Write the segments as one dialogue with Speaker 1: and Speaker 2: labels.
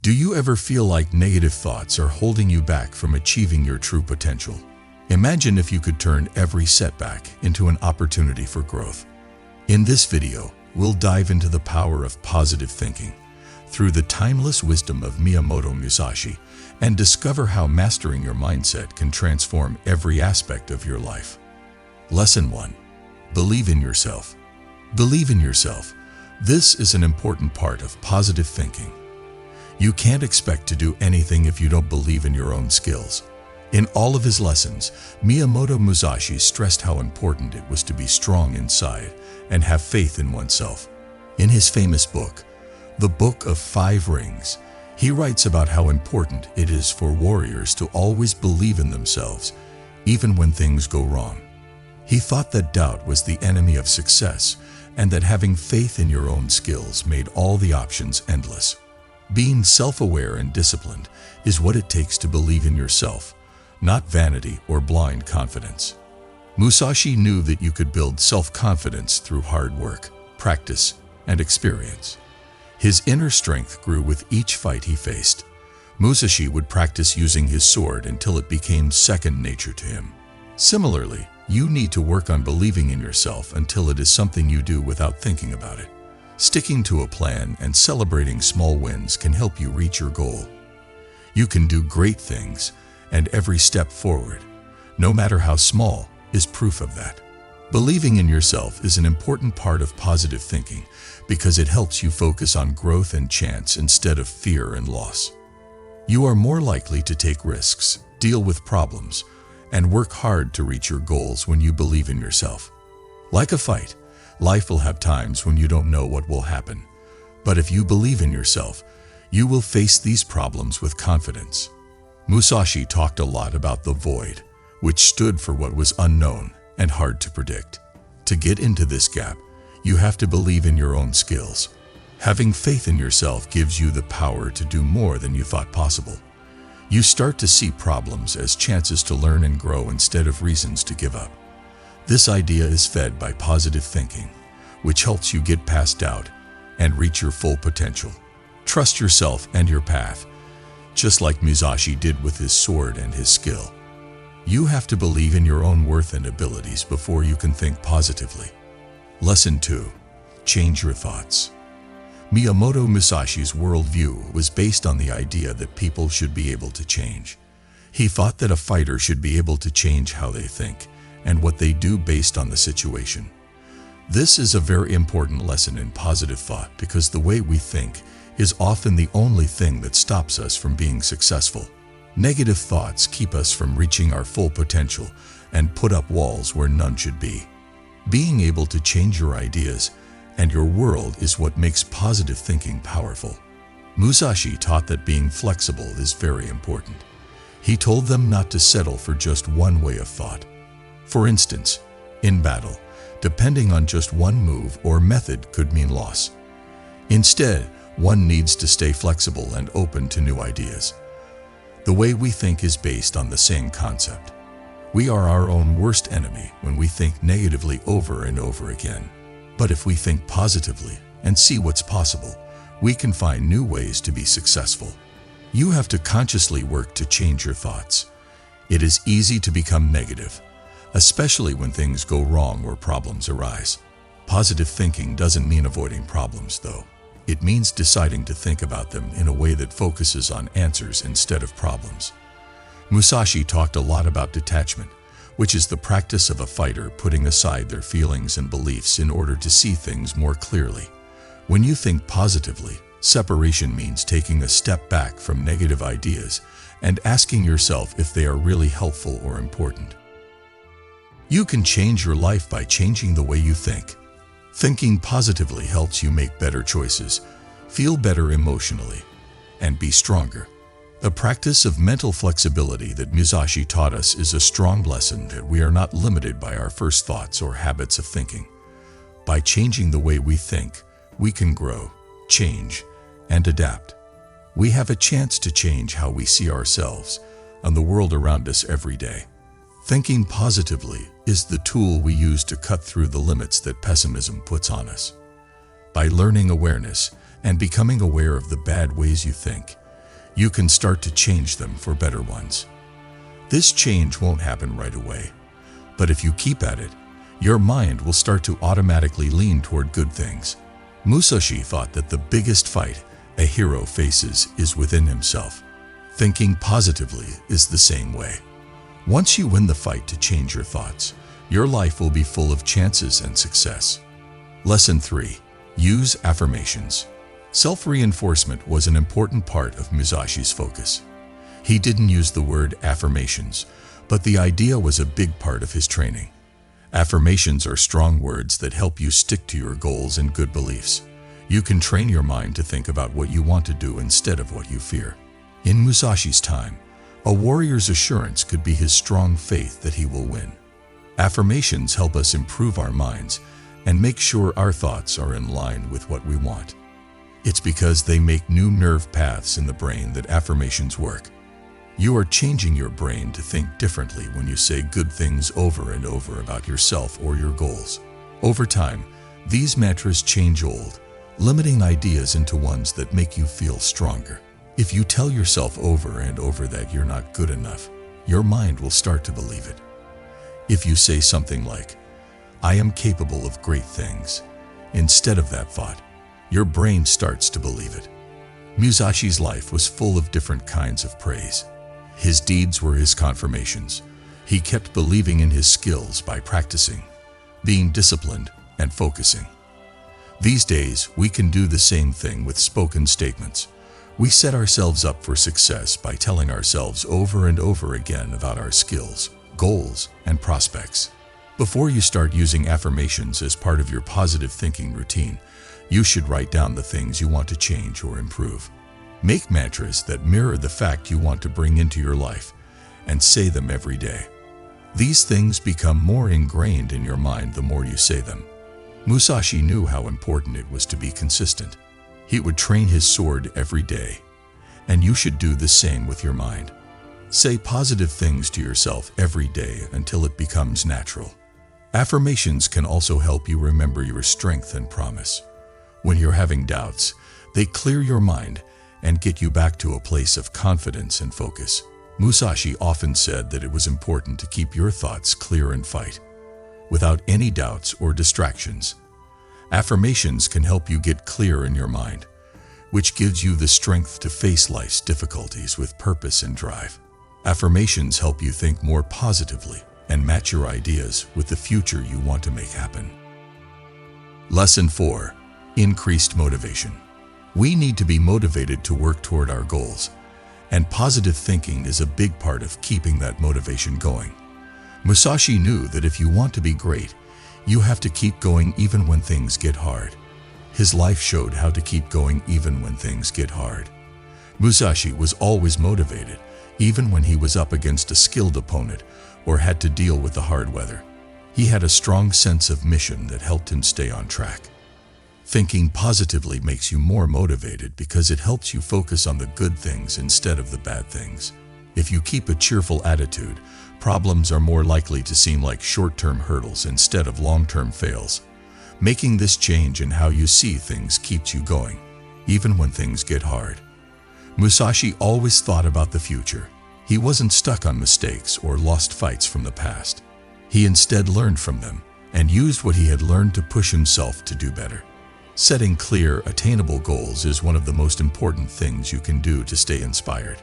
Speaker 1: Do you ever feel like negative thoughts are holding you back from achieving your true potential? Imagine if you could turn every setback into an opportunity for growth. In this video, we'll dive into the power of positive thinking through the timeless wisdom of Miyamoto Musashi and discover how mastering your mindset can transform every aspect of your life. Lesson 1. Believe in yourself. Believe in yourself. This is an important part of positive thinking. You can't expect to do anything if you don't believe in your own skills. In all of his lessons, Miyamoto Musashi stressed how important it was to be strong inside and have faith in oneself. In his famous book, The Book of Five Rings, he writes about how important it is for warriors to always believe in themselves, even when things go wrong. He thought that doubt was the enemy of success, and that having faith in your own skills made all the options endless. Being self-aware and disciplined is what it takes to believe in yourself, not vanity or blind confidence. Musashi knew that you could build self-confidence through hard work, practice, and experience. His inner strength grew with each fight he faced. Musashi would practice using his sword until it became second nature to him. Similarly, you need to work on believing in yourself until it is something you do without thinking about it. Sticking to a plan and celebrating small wins can help you reach your goal. You can do great things, and every step forward, no matter how small, is proof of that. Believing in yourself is an important part of positive thinking because it helps you focus on growth and chance instead of fear and loss. You are more likely to take risks, deal with problems, and work hard to reach your goals when you believe in yourself. Like a fight, life will have times when you don't know what will happen. But if you believe in yourself, you will face these problems with confidence. Musashi talked a lot about the void, which stood for what was unknown and hard to predict. To get into this gap, you have to believe in your own skills. Having faith in yourself gives you the power to do more than you thought possible. You start to see problems as chances to learn and grow instead of reasons to give up. This idea is fed by positive thinking, which helps you get past doubt and reach your full potential. Trust yourself and your path, just like Musashi did with his sword and his skill. You have to believe in your own worth and abilities before you can think positively. Lesson 2. Change your thoughts. Miyamoto Musashi's worldview was based on the idea that people should be able to change. He thought that a fighter should be able to change how they think and what they do based on the situation. This is a very important lesson in positive thought because the way we think is often the only thing that stops us from being successful. Negative thoughts keep us from reaching our full potential and put up walls where none should be. Being able to change your ideas and your world is what makes positive thinking powerful. Musashi taught that being flexible is very important. He told them not to settle for just one way of thought. For instance, in battle, depending on just one move or method could mean loss. Instead, one needs to stay flexible and open to new ideas. The way we think is based on the same concept. We are our own worst enemy when we think negatively over and over again. But if we think positively and see what's possible, we can find new ways to be successful. You have to consciously work to change your thoughts. It is easy to become negative, especially when things go wrong or problems arise. Positive thinking doesn't mean avoiding problems, though. It means deciding to think about them in a way that focuses on answers instead of problems. Musashi talked a lot about detachment, which is the practice of a fighter putting aside their feelings and beliefs in order to see things more clearly. When you think positively, separation means taking a step back from negative ideas and asking yourself if they are really helpful or important. You can change your life by changing the way you think. Thinking positively helps you make better choices, feel better emotionally, and be stronger. The practice of mental flexibility that Musashi taught us is a strong lesson that we are not limited by our first thoughts or habits of thinking. By changing the way we think, we can grow, change, and adapt. We have a chance to change how we see ourselves and the world around us every day. Thinking positively is the tool we use to cut through the limits that pessimism puts on us. By learning awareness and becoming aware of the bad ways you think, you can start to change them for better ones. This change won't happen right away, but if you keep at it, your mind will start to automatically lean toward good things. Musashi thought that the biggest fight a hero faces is within himself. Thinking positively is the same way. Once you win the fight to change your thoughts, your life will be full of chances and success. Lesson 3. Use affirmations. Self-reinforcement was an important part of Musashi's focus. He didn't use the word affirmations, but the idea was a big part of his training. Affirmations are strong words that help you stick to your goals and good beliefs. You can train your mind to think about what you want to do instead of what you fear. In Musashi's time, a warrior's assurance could be his strong faith that he will win. Affirmations help us improve our minds and make sure our thoughts are in line with what we want. It's because they make new nerve paths in the brain that affirmations work. You are changing your brain to think differently when you say good things over and over about yourself or your goals. Over time, these mantras change old, limiting ideas into ones that make you feel stronger. If you tell yourself over and over that you're not good enough, your mind will start to believe it. If you say something like, "I am capable of great things," instead of that thought, your brain starts to believe it. Musashi's life was full of different kinds of praise. His deeds were his confirmations. He kept believing in his skills by practicing, being disciplined, and focusing. These days, we can do the same thing with spoken statements. We set ourselves up for success by telling ourselves over and over again about our skills, goals, and prospects. Before you start using affirmations as part of your positive thinking routine, you should write down the things you want to change or improve. Make mantras that mirror the fact you want to bring into your life and say them every day. These things become more ingrained in your mind the more you say them. Musashi knew how important it was to be consistent. He would train his sword every day, and you should do the same with your mind. Say positive things to yourself every day until it becomes natural. Affirmations can also help you remember your strength and promise. When you're having doubts, they clear your mind and get you back to a place of confidence and focus. Musashi often said that it was important to keep your thoughts clear and fight, without any doubts or distractions. Affirmations can help you get clear in your mind, which gives you the strength to face life's difficulties with purpose and drive. Affirmations help you think more positively and match your ideas with the future you want to make happen. Lesson 4. Increased motivation. We need to be motivated to work toward our goals, and positive thinking is a big part of keeping that motivation going. Musashi knew that if you want to be great, you have to keep going even when things get hard. His life showed how to keep going even when things get hard. Musashi was always motivated, even when he was up against a skilled opponent or had to deal with the hard weather. He had a strong sense of mission that helped him stay on track. Thinking positively makes you more motivated because it helps you focus on the good things instead of the bad things. If you keep a cheerful attitude, problems are more likely to seem like short-term hurdles instead of long-term fails. Making this change in how you see things keeps you going, even when things get hard. Musashi always thought about the future. He wasn't stuck on mistakes or lost fights from the past. He instead learned from them and used what he had learned to push himself to do better. Setting clear, attainable goals is one of the most important things you can do to stay inspired.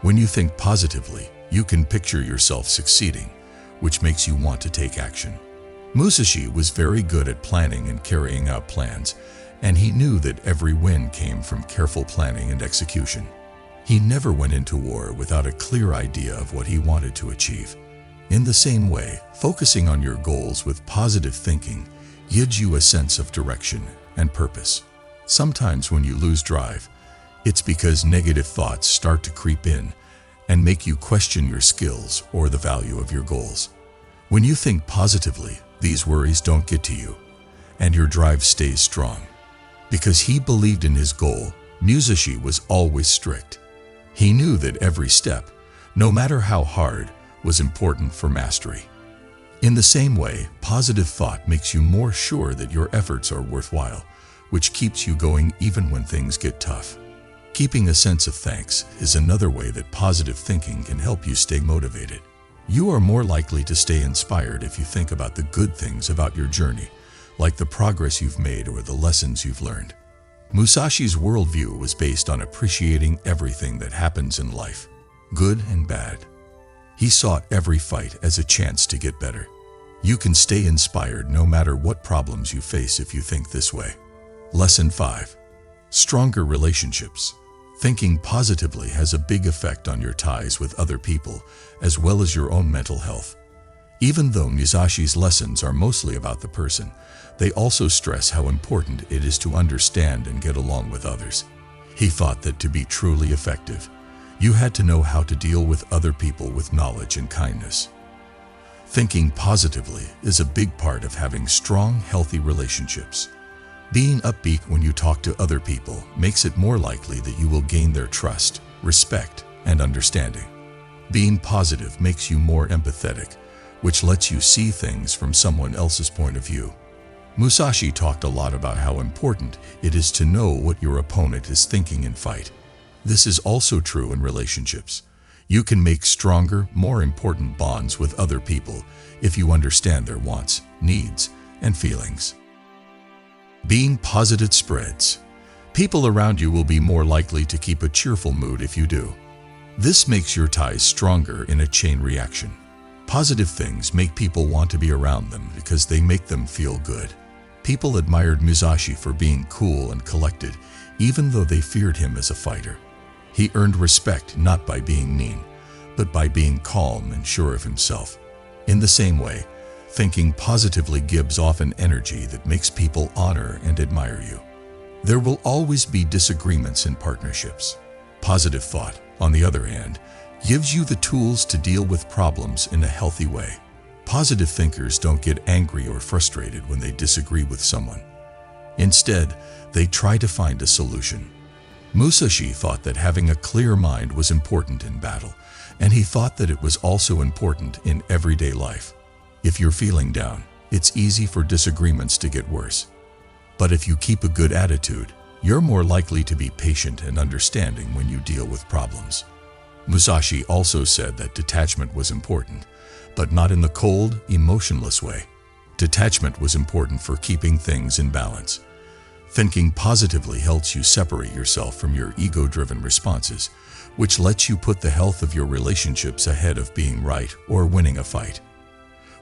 Speaker 1: When you think positively, you can picture yourself succeeding, which makes you want to take action. Musashi was very good at planning and carrying out plans, and he knew that every win came from careful planning and execution. He never went into war without a clear idea of what he wanted to achieve. In the same way, focusing on your goals with positive thinking gives you a sense of direction and purpose. Sometimes when you lose drive, it's because negative thoughts start to creep in and make you question your skills or the value of your goals. When you think positively, these worries don't get to you, and your drive stays strong. Because he believed in his goal, Musashi was always strict. He knew that every step, no matter how hard, was important for mastery. In the same way, positive thought makes you more sure that your efforts are worthwhile, which keeps you going even when things get tough. Keeping a sense of thanks is another way that positive thinking can help you stay motivated. You are more likely to stay inspired if you think about the good things about your journey, like the progress you've made or the lessons you've learned. Musashi's worldview was based on appreciating everything that happens in life, good and bad. He saw every fight as a chance to get better. You can stay inspired no matter what problems you face if you think this way. Lesson 5. Stronger relationships. Thinking positively has a big effect on your ties with other people, as well as your own mental health. Even though Musashi's lessons are mostly about the person, they also stress how important it is to understand and get along with others. He thought that to be truly effective, you had to know how to deal with other people with knowledge and kindness. Thinking positively is a big part of having strong, healthy relationships. Being upbeat when you talk to other people makes it more likely that you will gain their trust, respect, and understanding. Being positive makes you more empathetic, which lets you see things from someone else's point of view. Musashi talked a lot about how important it is to know what your opponent is thinking in fight. This is also true in relationships. You can make stronger, more important bonds with other people if you understand their wants, needs, and feelings. Being positive spreads. People around you will be more likely to keep a cheerful mood if you do. This makes your ties stronger in a chain reaction. Positive things make people want to be around them because they make them feel good. People admired Musashi for being cool and collected, even though they feared him as a fighter. He earned respect not by being mean, but by being calm and sure of himself. In the same way, thinking positively gives off an energy that makes people honor and admire you. There will always be disagreements in partnerships. Positive thought, on the other hand, gives you the tools to deal with problems in a healthy way. Positive thinkers don't get angry or frustrated when they disagree with someone. Instead, they try to find a solution. Musashi thought that having a clear mind was important in battle, and he thought that it was also important in everyday life. If you're feeling down, it's easy for disagreements to get worse. But if you keep a good attitude, you're more likely to be patient and understanding when you deal with problems. Musashi also said that detachment was important, but not in the cold, emotionless way. Detachment was important for keeping things in balance. Thinking positively helps you separate yourself from your ego-driven responses, which lets you put the health of your relationships ahead of being right or winning a fight.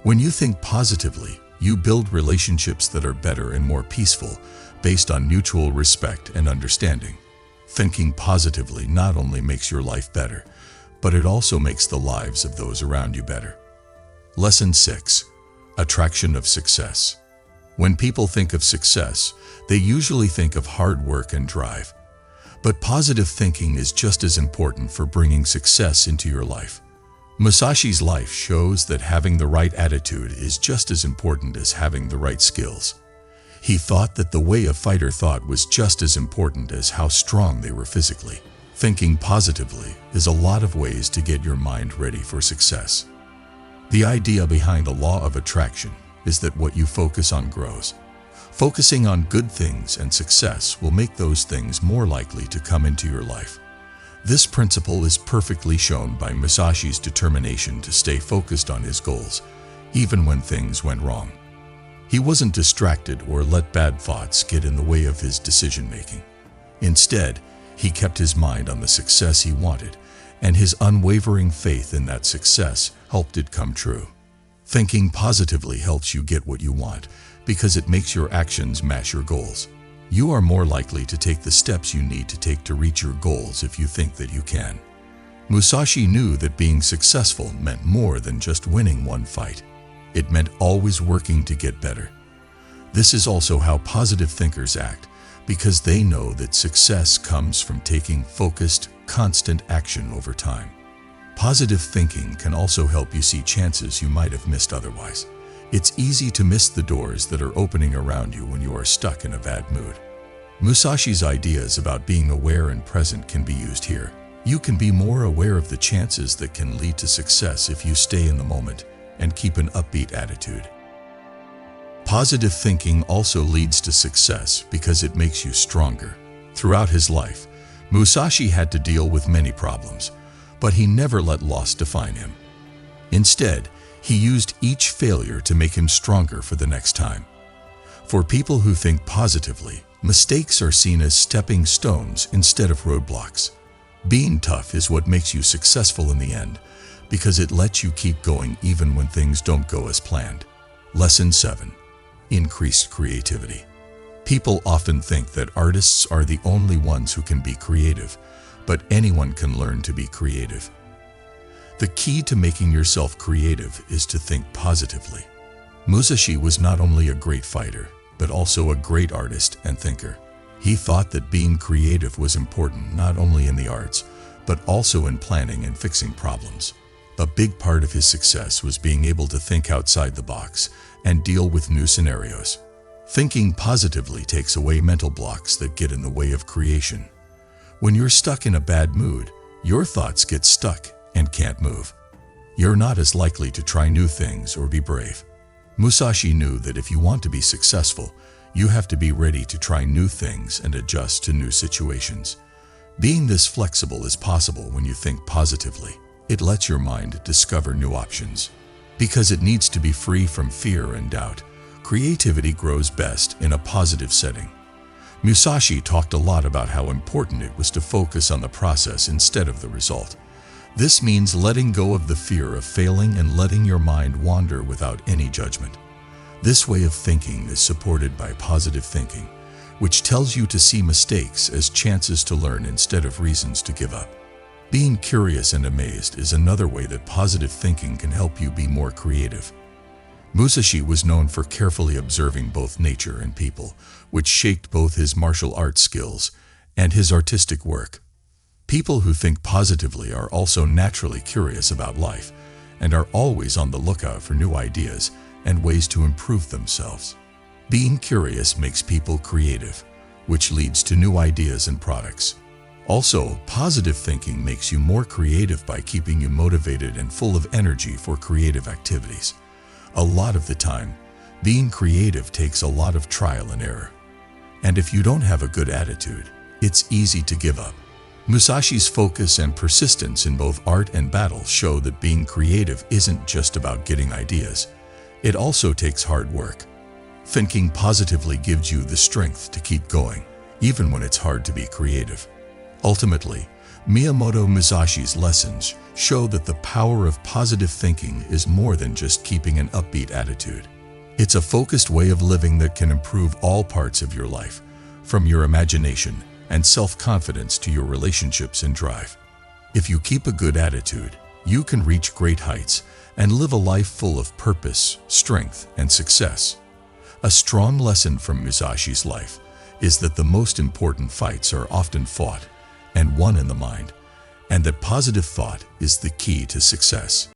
Speaker 1: When you think positively, you build relationships that are better and more peaceful, based on mutual respect and understanding. Thinking positively not only makes your life better, but it also makes the lives of those around you better. Lesson 6. Attraction of success. When people think of success, they usually think of hard work and drive. But positive thinking is just as important for bringing success into your life. Musashi's life shows that having the right attitude is just as important as having the right skills. He thought that the way a fighter thought was just as important as how strong they were physically. Thinking positively is a lot of ways to get your mind ready for success. The idea behind the law of attraction is that what you focus on grows. Focusing on good things and success will make those things more likely to come into your life. This principle is perfectly shown by Musashi's determination to stay focused on his goals, even when things went wrong. He wasn't distracted or let bad thoughts get in the way of his decision-making. Instead, he kept his mind on the success he wanted, and his unwavering faith in that success helped it come true. Thinking positively helps you get what you want because it makes your actions match your goals. You are more likely to take the steps you need to take to reach your goals if you think that you can. Musashi knew that being successful meant more than just winning one fight. It meant always working to get better. This is also how positive thinkers act, because they know that success comes from taking focused, constant action over time. Positive thinking can also help you see chances you might have missed otherwise. It's easy to miss the doors that are opening around you when you are stuck in a bad mood. Musashi's ideas about being aware and present can be used here. You can be more aware of the chances that can lead to success if you stay in the moment and keep an upbeat attitude. Positive thinking also leads to success because it makes you stronger. Throughout his life, Musashi had to deal with many problems, but he never let loss define him. Instead, he used each failure to make him stronger for the next time. For people who think positively, mistakes are seen as stepping stones instead of roadblocks. Being tough is what makes you successful in the end, because it lets you keep going even when things don't go as planned. Lesson 7. Increased creativity. People often think that artists are the only ones who can be creative, but anyone can learn to be creative. The key to making yourself creative is to think positively. Musashi was not only a great fighter, but also a great artist and thinker. He thought that being creative was important not only in the arts, but also in planning and fixing problems. A big part of his success was being able to think outside the box and deal with new scenarios. Thinking positively takes away mental blocks that get in the way of creation. When you're stuck in a bad mood, your thoughts get stuck and can't move. You're not as likely to try new things or be brave. Musashi knew that if you want to be successful, you have to be ready to try new things and adjust to new situations. Being this flexible is possible when you think positively. It lets your mind discover new options. Because it needs to be free from fear and doubt, creativity grows best in a positive setting. Musashi talked a lot about how important it was to focus on the process instead of the result. This means letting go of the fear of failing and letting your mind wander without any judgment. This way of thinking is supported by positive thinking, which tells you to see mistakes as chances to learn instead of reasons to give up. Being curious and amazed is another way that positive thinking can help you be more creative. Musashi was known for carefully observing both nature and people, which shaped both his martial arts skills and his artistic work. People who think positively are also naturally curious about life and are always on the lookout for new ideas and ways to improve themselves. Being curious makes people creative, which leads to new ideas and products. Also, positive thinking makes you more creative by keeping you motivated and full of energy for creative activities. A lot of the time, being creative takes a lot of trial and error. And if you don't have a good attitude, it's easy to give up. Musashi's focus and persistence in both art and battle show that being creative isn't just about getting ideas. It also takes hard work. Thinking positively gives you the strength to keep going, even when it's hard to be creative. Ultimately, Miyamoto Musashi's lessons show that the power of positive thinking is more than just keeping an upbeat attitude. It's a focused way of living that can improve all parts of your life, from your imagination and self-confidence to your relationships and drive. If you keep a good attitude, you can reach great heights and live a life full of purpose, strength, and success. A strong lesson from Musashi's life is that the most important fights are often fought and won in the mind, and that positive thought is the key to success.